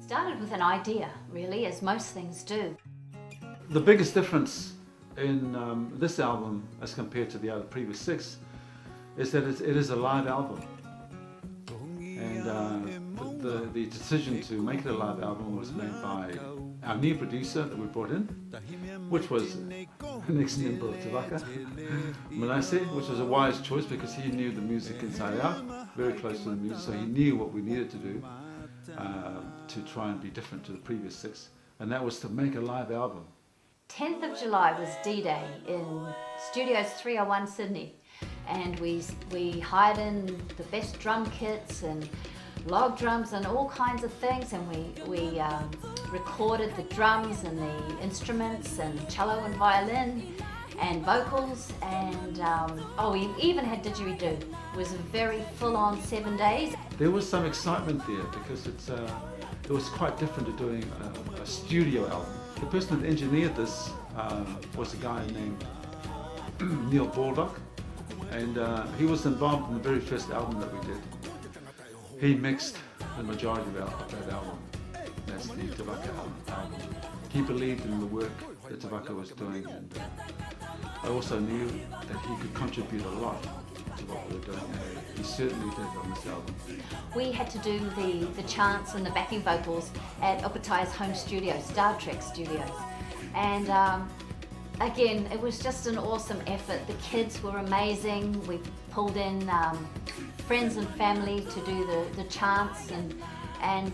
Started with an idea, really, as most things do. The biggest difference in this album as compared to the other previous 6 is that it is a live album. And the decision to make it a live album was made by our new producer that we brought in, which was an ex-member of Te Vaka, Manasseh, which was a wise choice because he knew the music inside out, very close to the music, so he knew what we needed to do to try and be different to the previous 6, and that was to make a live album. 10th of July was D-Day in Studios 301 Sydney, and we hired in the best drum kits and log drums and all kinds of things, and we recorded the drums and the instruments and cello and violin and vocals, and we even had didgeridoo. It was a very full-on 7 days. There was some excitement there because it was quite different to doing a studio album. The person that engineered this was a guy named Neil Baldock, and he was involved in the very first album that we did. He mixed the majority of that album. That's the Te Vaka album. He believed in the work that Te Vaka was doing, and I also knew that he could contribute a lot to what we were doing, and he certainly did on this album. We had to do the chants and the backing vocals at Opatai's home studio, Star Trek Studios, and again, it was just an awesome effort. The kids were amazing. We pulled in friends and family to do the chants, and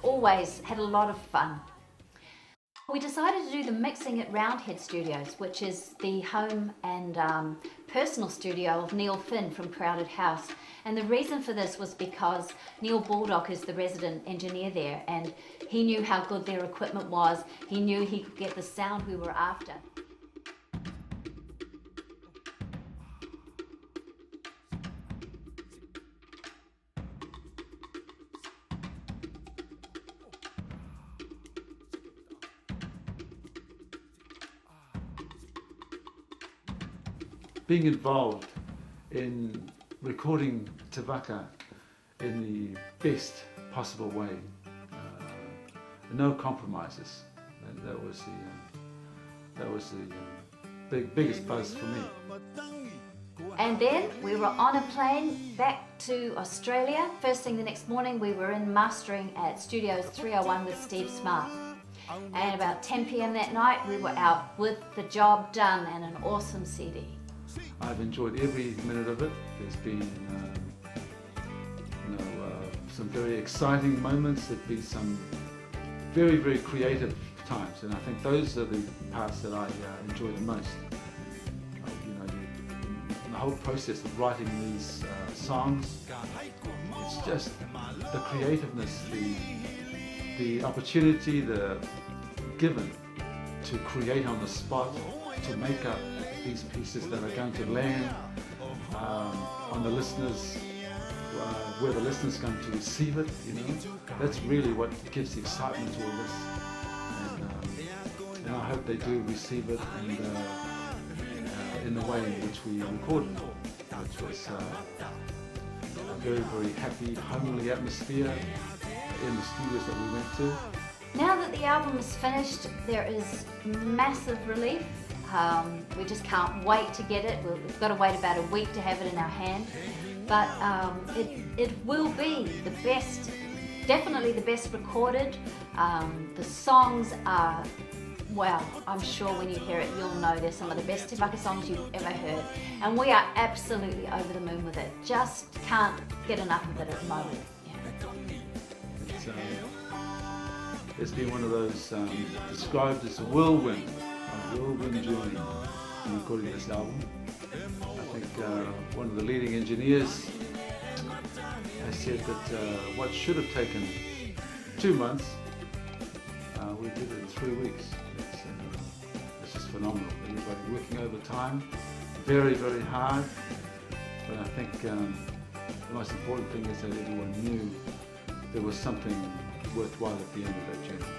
always had a lot of fun. We decided to do the mixing at Roundhead Studios, which is the home and personal studio of Neil Finn from Crowded House. And the reason for this was because Neil Baldock is the resident engineer there, and he knew how good their equipment was. He knew he could get the sound we were after. Being involved in recording Te Vaka in the best possible way, no compromises. And that was the biggest buzz for me. And then we were on a plane back to Australia. First thing the next morning, we were in mastering at Studios 301 with Steve Smart. And about 10 p.m. that night, we were out with the job done and an awesome CD. I've enjoyed every minute of it. There's been some very exciting moments. There's been some very, very creative times, and I think those are the parts that I enjoy the most. The whole process of writing these songs, it's just the creativeness, the opportunity given to create on the spot, to make up these pieces that are going to land on the listeners, where the listeners are going to receive it. That's really what gives the excitement to all this, and I hope they do receive it in the way in which we recorded it, which was a very, very happy, homely atmosphere in the studios that we went to. Now that the album is finished, there is massive relief. We just can't wait to get it. We've got to wait about a week to have it in our hand. But it will be the best, definitely the best recorded. The songs are, well, I'm sure when you hear it, you'll know they're some of the best Te Vaka songs you've ever heard. And we are absolutely over the moon with it. Just can't get enough of it at the moment. It's been one of those described as a whirlwind journey in recording this album. I think one of the leading engineers has said that what should have taken 2 months, we did it in 3 weeks. It's just phenomenal. Everybody working overtime, very, very hard. But I think the most important thing is that everyone knew there was something worthwhile at the end of that journey.